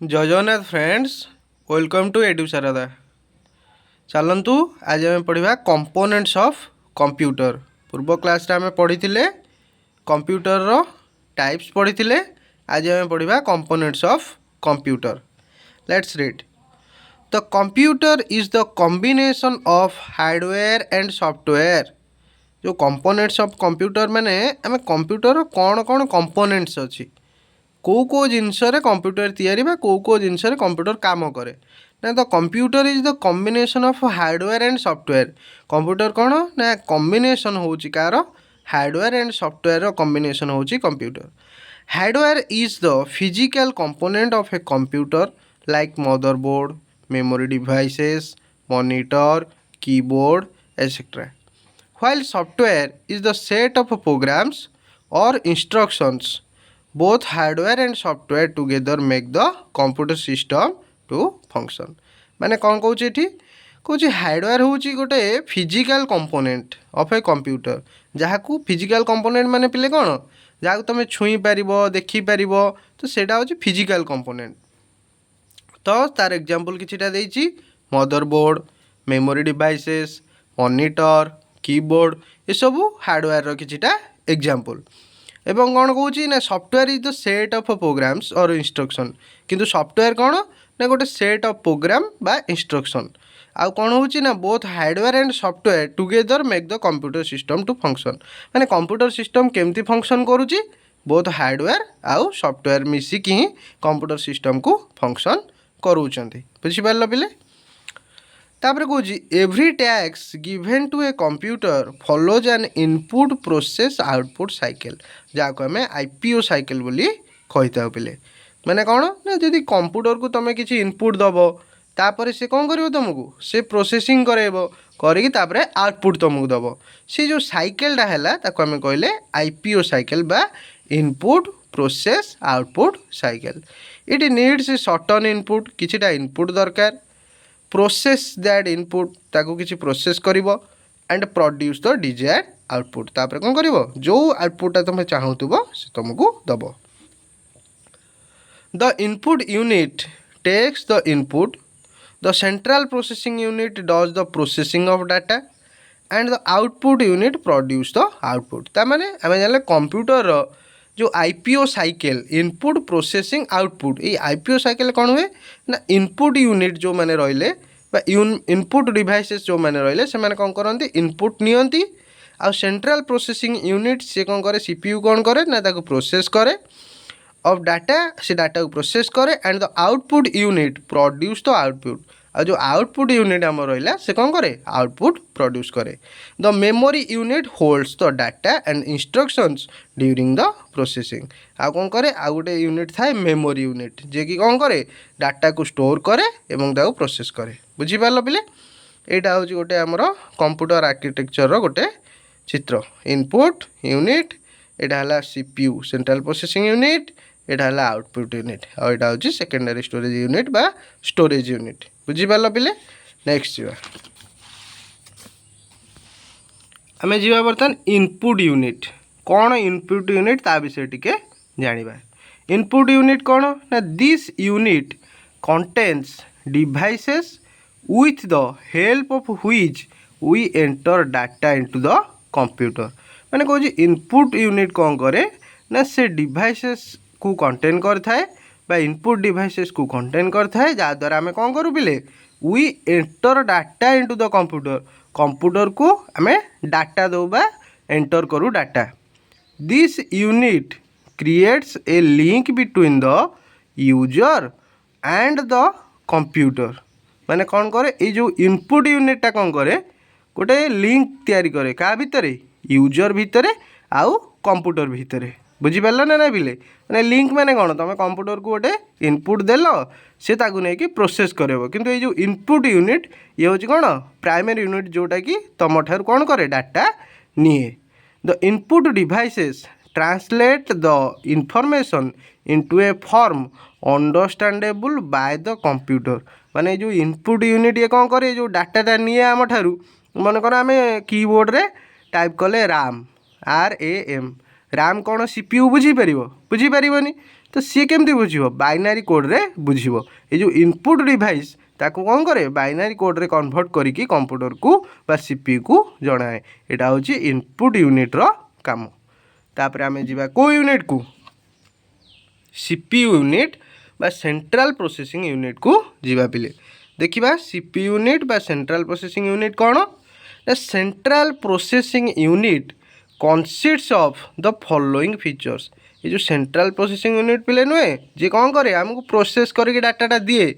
जय Jagannath friends, welcome to एडु Sharda. चलतु आज आम पढ़ा कंपोनेंट्स ऑफ कंप्यूटर। पूर्व क्लास रे आम पढ़ी कंप्यूटर रो टाइप्स पढ़ी। आज आम पढ़ा components of computer. Let's read. The computer is the combination of hardware and software. जो कंपोनेंट्स ऑफ कंप्यूटर माने आम कंप्यूटर कौन कौन कंपोनेंट्स अच्छी, कौ जिनस कंप्यूटर तैयारी कौ जिनस कंप्यूटर काम करे ना। The computer is the combination of hardware and software. Computer कौन ना कॉम्बिनेशन होची कार हार्डवेयर एंड सॉफ्टवेयर कॉम्बिनेशन होची computer. Hardware is the physical component of a computer like motherboard, memory devices, monitor, keyboard etcetera. while software is the set of programs or instructions. Both hardware and software together make the computer system to function. माने कौन कौच ये कौच hardware हूँ गोटे physical component of a computer, जहाँ को physical component माने पिले कौन जहाँ तुम छुई पार देखिपर, तो सेटा हूँ फिजिकल कंपोनेंट। तो तार एग्जांपल किछिटा देइछि motherboard, memory devices, monitor, keyboard, ये सब हार्डवेयर रो किछिटा एग्जांपल। एवं कौन कहूँ ना software is the set of programs और इंस्ट्रक्शन। किंतु सॉफ्टवेयर कौन ना गोटे सेट ऑफ प्रोग्राम बा इंस्ट्रक्शन। आउ कौन होची ना both hardware and software together make the computer system to function. माने कंप्यूटर सिस्टम केमती फंक्शन करूची, बोथ हार्डवेयर आउ सॉफ्टवेयर मिसिकी ही कंप्यूटर सिस्टम को फंक्शन करूचंती। बुझिपारल पिले। तापर कहूँ एवरी टैक्स given to a computer follows an input process output cycle, जहाँ को आम आईपीओ साइकिल बोली कही था पिले। माने कौन ना जदि कंप्यूटर को तुम किसी इनपुट दब तापर से कौन कर तुमको से प्रोसेसिंग कर आउटपुट तुमको दब। से जो साइकिलटा है ताको आम कहले आईपीओ साइकिल बा input process output cycle. It needs a certain input, किछिटा इनपुट दरकार, प्रोसेस दैट इनपुट ताको किसी प्रोसेस करिवो and produce the desired output. तापर कौन करिवो जो आउटपुटा तुम चाहूथुबो से तुमको दबो। The input unit takes the input, the central processing unit does the processing of data and the output unit produce the output. ता माने आमे जानले कंप्यूटर रो जो IPO cycle input processing output, ये आईपीओ साइकिल कौन हुए ना इनपुट यूनिट जो मैंने रहिले इनपुट डिवाइसेस जो मैंने रहिले से मैंने कौन करती इनपुट नियंती। आ सेंट्रल प्रोसेसिंग यूनिट से कौन करे सीपीयू कौन करे ना ताको प्रोसेस करे ऑफ डाटा, से डाटा को प्रोसेस करे and the output unit produce the output. और जो आउटपुट यूनिट आम रहा से कौन करे आउटपुट प्रोड्यूस करे। The memory unit holds the data and instructions during the processing. आउ कौन करे आउ गोटे यूनिट थाए मेमोरी यूनिट, जे कि कौन करे डाटा को स्टोर करे एवं ताको प्रोसेस करे। बुझिपारल पिले। एटा हूँ गोटे आमर कंप्यूटर आर्किटेक्चर गोटे चित्र। इनपुट यूनिट, एटा हला सीपीयू सेंट्रल प्रोसेसिंग यूनिट, एटा हला आउटपुट यूनिट, और एटा हूँ सेकेंडरी स्टोरेज यूनिट बा स्टोरेज यूनिट। बुझिपारल पिले। नेक्स्ट जीवा आम जीवा बर्तमान इनपुट यूनिट। कौन इनपुट यूनिट ता विषय टिके जानिबा। इनपुट यूनिट कौन ना this unit contains devices with the help of which we enter data into the computer। मैंने कहूँ इनपुट यूनिट कौन करे ना से डिवाइसेस को कंटेन करथाए बा इनपुट डिवाइसेस को कंटेन करथाए, जहाँद्वारा आम कौन करूँ पिले we enter data into the computer. Computer को आम डाटा दो बा एंटर करूँ data. This unit creates a link between the user and the computer. माने कौन करे ये जो इनपुट यूनिटा कौन करे गोटे लिंक तैयारी करे क्या भितर यूजर भितर आउ कंप्यूटर भितर। बुझिपार ना ना पिले। मैंने लिंक माने कौन तुम कंप्यूटर को गोटे इनपुट देल से ताकू नहीं कि प्रोसेस करेब, किंतु ये जो इनपुट यूनिट ये हूँ कौन प्राइमरी यूनिट जोटा कि तुम ठार कौन करे डाटा निए। The input devices translate the information into a form understandable by the computer. माने जो इनपुट यूनिट ये कौन करे जो डाटाटा निए आम ठारू मन कर आम कीबोर्ड रे टाइप कले राम RAM। राम कौन सीपीयू बुझीपर बुझीपारनी तो सी केमती बुझिबो बाइनरी कोड रे बुझिबो ए जो इनपुट डिवाइस ताको कौन करे बाइनरी कोड रे कन्वर्ट करिकी कंप्यूटर को बा सीपीयू को जणाए एटा होची इनपुट यूनिट रो काम। तापर आमे जिबा को यूनिट को सीपीयू यूनिट बा सेंट्रल प्रोसेसिंग यूनिट को जिबा पिले देखिबा सीपीयू यूनिट बा सेंट्रल प्रोसेसिंग यूनिट कौन ना central processing unit consists of the following features ये जो सेंट्रल प्रोसेसिंग यूनिट पिले नुहे जे कौन करे हमको प्रोसेस करके डाटाटा दिए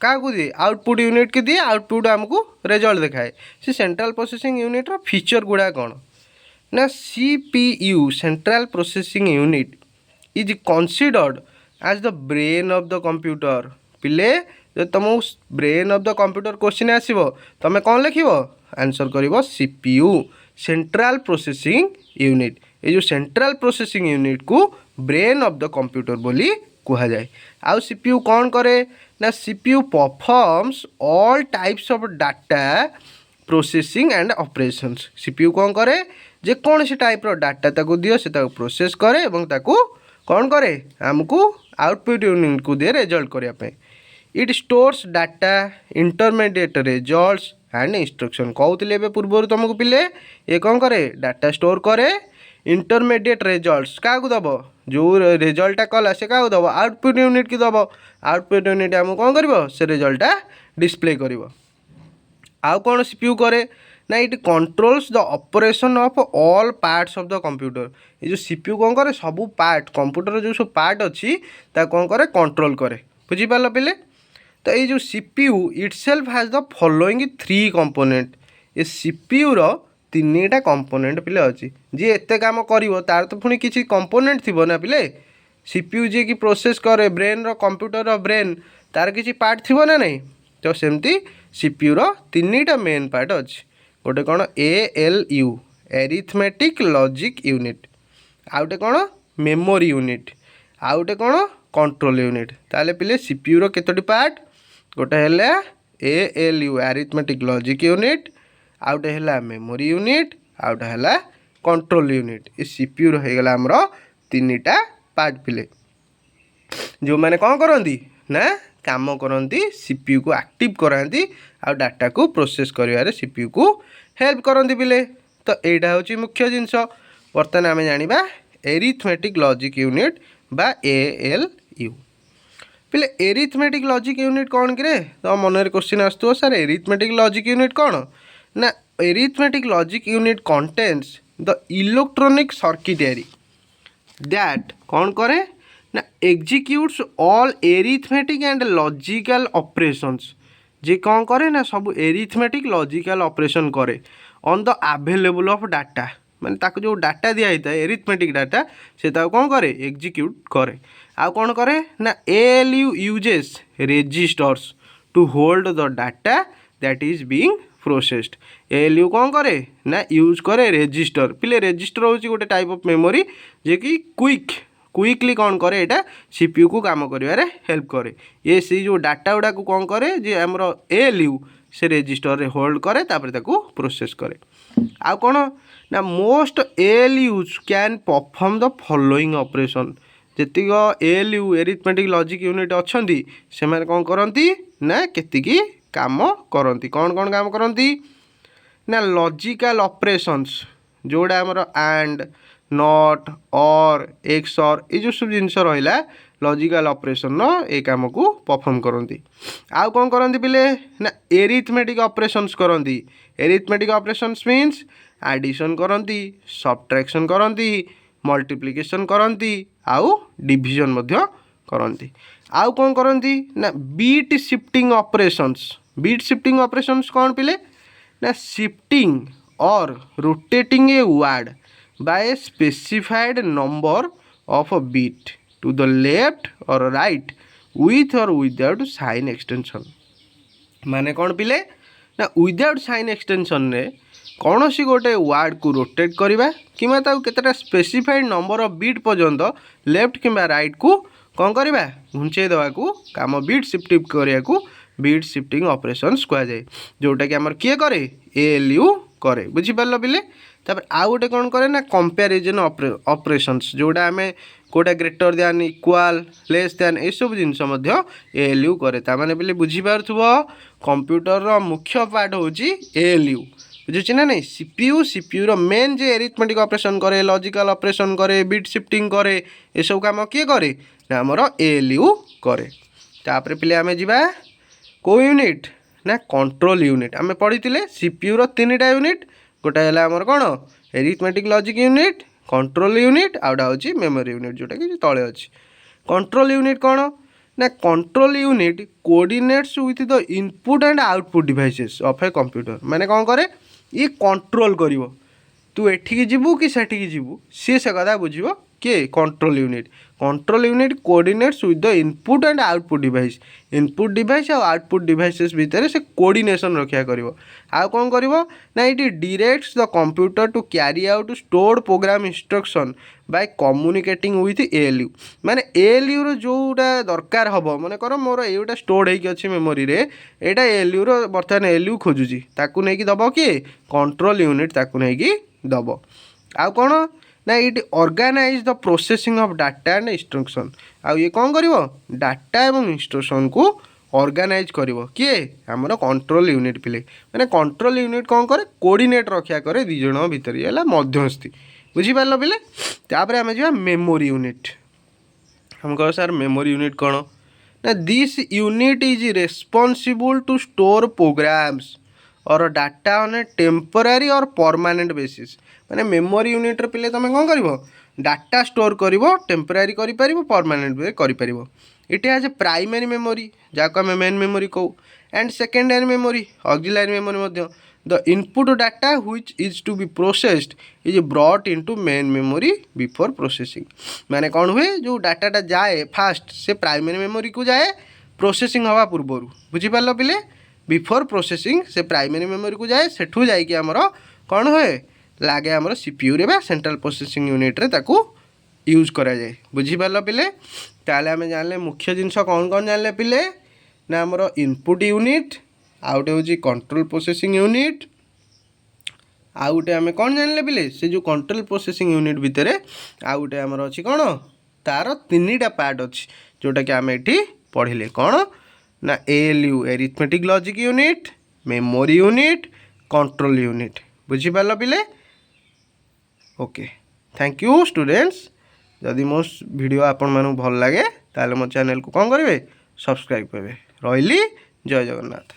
क्या दिए आउटपुट यूनिट के दिए आउटपुट आमको रिजल्ट दिखाए से सेंट्रल प्रोसेसिंग यूनिट रो फीचर गुड़ा कौन ना CPU central processing unit is considered as the brain of the computer पिले जो तुम brain of the computer question आसो तुम कौन लिख आंसर कर सीपीयू सेंट्रल प्रोसेसिंग यूनिट ये जो सेंट्रल प्रोसेसिंग यूनिट को ब्रेन ऑफ द कंप्यूटर बोली कहा जाए। आउ सीपीयू कौन करे ना CPU performs all types of data processing and operations CPU कौन करे जे कौन से टाइप रो डाटा ताको दियो से ताको प्रोसेस करे एवं ताको कौन करे हमको आउटपुट यूनिट को दे रिजल्ट करिया पे it stores data intermediate results and instruction कहते ए पूर्व तुमको पिले ये कौन करे डाटा स्टोर करे इंटरमीडिएट रिजल्ट्स क्या दब जो रिजल्टा कला से क्या दब आउटपुट यूनिट की दब आउटपुट यूनिट आमको कौन कर से रिजल्टा डिस्प्ले कर आउ कौन सीपीयू करे ना it controls the operation of all parts of the computer ये जो सीपीयू कौन करे सब पार्ट कंप्यूटर जो सब पार्ट अच्छी कौन करे कंट्रोल करे बुझीपार पिले। तो ये जो CPU itself has the following 3 component ये सीपीयू रो 3टा कंपोनेंट पिले अच्छी जी एते काम करिवो तार तो पुणी किसी कंपोनेंट थिबो ना पिले सीपीयू जी की प्रोसेस करे ब्रेन रो कंप्यूटर रो ब्रेन तार किसी पार्ट थिबो ना नहीं तो सेमती सीपीयू रो 3टा मेन पार्ट अच्छी गोटे कौन ALU एरिथमेटिक लॉजिक यूनिट आउटे कौन मेमोरी यूनिट आउटे कौन कंट्रोल यूनिट ताले पिले सीपीयू रो केतोटी पार्ट गोटे है ALU एरिथमेटिक लॉजिक यूनिट आउटे है मेमोरी यूनिट आउटे है कंट्रोल यूनिट ये सीपीयू रो हो गला हमरो 3टा पार्ट पिले जो मैंने कौन करती ना काम करती सीपीयू को एक्टिव कराती आ डाटा को प्रोसेस कर सीपीयू को हेल्प करती पिले। तो यहाँ हूँ मुख्य जिनस बर्तमान आम जाना एरिथमेटिक लॉजिक यूनिट बा ALU पिले एरिथमेटिक लॉजिक यूनिट कौन कि तो मन क्वेश्चन आसो सर एरिथमेटिक लॉजिक यूनिट कौन ना arithmetic logic unit contains the electronic circuitry that कौन करे ना executes all arithmetic and logical operations जे कौन करे ना सब एरिथमेटिक लॉजिकल ऑपरेशन करे on the available of data माने ताको जो डाटा दिया होता है एरिथमेटिक डाटा से कौन करे एग्जीक्यूट करे आ कौन करे ना ALU uses registers to hold the data that is being processed ALU कौन करे ना यूज करे रजिस्टर पिले रजिस्टर होची गोटे टाइप ऑफ मेमोरी जे कि क्विकली कौन करे यहाँ सीपीयू को काम करिवारे हेल्प करे ये सी जो डाटा गुड़ा को कौन करे जे हमरो ALU से रजिस्टर रे होल्ड करे तापर ताको प्रोसेस करे आ कौन ना most ALUs can perform the following operation जेतिक ALU एरिथमेटिक लॉजिक यूनिट अच्छी से मैंने कौन करती ना केतिकी काम करती कौन कौन काम करती ना लॉजिकल ऑपरेशंस जोड़ा हमर एंड नॉट और एक्सर ये जो सब जिनस रहा लॉजिकल ऑपरेशन ये काम को परफॉर्म करती आउ कौन करती पिले ना एरिथमेटिक ऑपरेशंस करती एरिथमेटिक ऑपरेशंस मीन्स एडिशन करती सब्ट्रैक्शन करती मल्टीप्लिकेशन करती आउ डिविजन मध्य करती आउ कौन करती ना बीट शिफ्टिंग ऑपरेशंस कौन पिले ना शिफ्टिंग और rotating a word by a specified number of a bit to the left or right with or without sign extension माने कौन पिले ना विदाउट साइन एक्सटेंशन रे कौन सी गोटे वार्ड को रोटेट करवा कि केतटा स्पेसिफाइड नंबर ऑफ बीट पर्यंत लेफ्ट किंबा राइट को कौन करवा घुंचे देवा को काम बीट शिफ्टिंग करिया को बीट शिफ्टिंग ऑपरेशंस कह जाए जोटा कि आमर किए करे ALU करे बुझी पारल पिले तापर आउ गोटे कौन करे ना कंपैरिजन ऑपरेशंस जोड़ा आम कोटा greater than equal less than ये सब जिनस एएलयू करे ताने बोले बुझीपार कंप्यूटर मुख्य पार्ट हूँ एएलयू बुझुची ना नहीं सीपीयू रो मेन जे एरिथमेटिक ऑपरेशन करे लॉजिकल ऑपरेशन करे बिट शिफ्टिंग करे ये सब काम किए करे ना आमर एएलयू करे तापर पिले आम जा को यूनिट ना कंट्रोल यूनिट आम पढ़ी सीपीयू रो 3टा यूनिट गोटा है आमर कौन arithmetic logic unit control unit outta हूँ मेमोरी यूनिट जोटा कि तले अच्छी कंट्रोल यूनिट कौन ना control unit coordinates with the input and output devices of a computer माने कौन करे ये कंट्रोल करिवो तू एठिकी जीवु कि सेठिकी जीवु सी से कथा बुझिवो किए control unit coordinates with the input and output device और आउटपुट डिवाइसेस भितर से कोऑर्डिनेशन रक्षा करिवो आ कौन करिवो ना it directs the computer to carry out stored program instruction by communicating with ALU माने एएलयू रो जोटा दरकार हबो माने कर मोर एटा स्टोर्ड हेकी अछि मेमोरी रे एटा एएलयू रो बर्तमान एएलयू खोजुची ताकू नै कि दबो कि कंट्रोल यूनिट ताकू नै कि दबो आ कौन ना it organize the processing of data and instruction आ ये कौन करिवो डाटा एवं इंस्ट्रक्शन को ऑर्गेनाइज करिवो किए हमरो कंट्रोल यूनिट पिले माने कंट्रोल यूनिट कौन करे कोऑर्डिनेट रक्षा करे दी जण भीतर ये हला मध्यस्थी बुझी पारलो पिले तापर हम जा मेमोरी यूनिट हम कहो सर मेमोरी यूनिट कौन ना this unit is responsible to store programs or data on a temporary or permanent basis माने मेमोरी यूनिट रे पिले तुम कौन करिवो डाटा स्टोर करिवो टेम्पररी करि परिवो परमानेंट भी करि परिवो it has a primary memory जाको हम मेन मेमोरी कहू and secondary memory auxiliary memory मध्य the input data which is to be processed is brought into main memory before processing माने कौन हुए जो डाटाटा जाए फास्ट से प्राइमरी मेमोरी को जाए प्रोसेसिंग हवा पूर्वर बुझी पारलो पिले बिफोर प्रोसेसिंग से प्राइमरी मेमोरी को जाए सेठू जाइए आमर कौन हुए लगे आमर सीपीयू रे बा सेंट्रल प्रोसेसिंग यूनिट रे ताकू यूज करा जाए बुझी पारलो पिले ताले आमे जानले मुख्य जिनस कौन कौन जानले पिले ना आमर इनपुट यूनिट आउटे हूँ कंट्रोल प्रोसेसिंग यूनिट आउटे आमे कौन जानले पिले से जो कंट्रोल प्रोसेसिंग यूनिट भितर आउटे आमर अच्छी कौन तार 3टा पार्ट अच्छी जोटा कि आम ये पढ़िले कौन ना ALU arithmetic logic unit memory unit control unit बुझी पारलो पिले ओके थैंक यू स्टूडेंट्स जदि मो वीडियो आपण मानू भल लगे ताले मो चैनल को कौन करेंगे सब्सक्राइब करेंगे रही जय जगन्नाथ।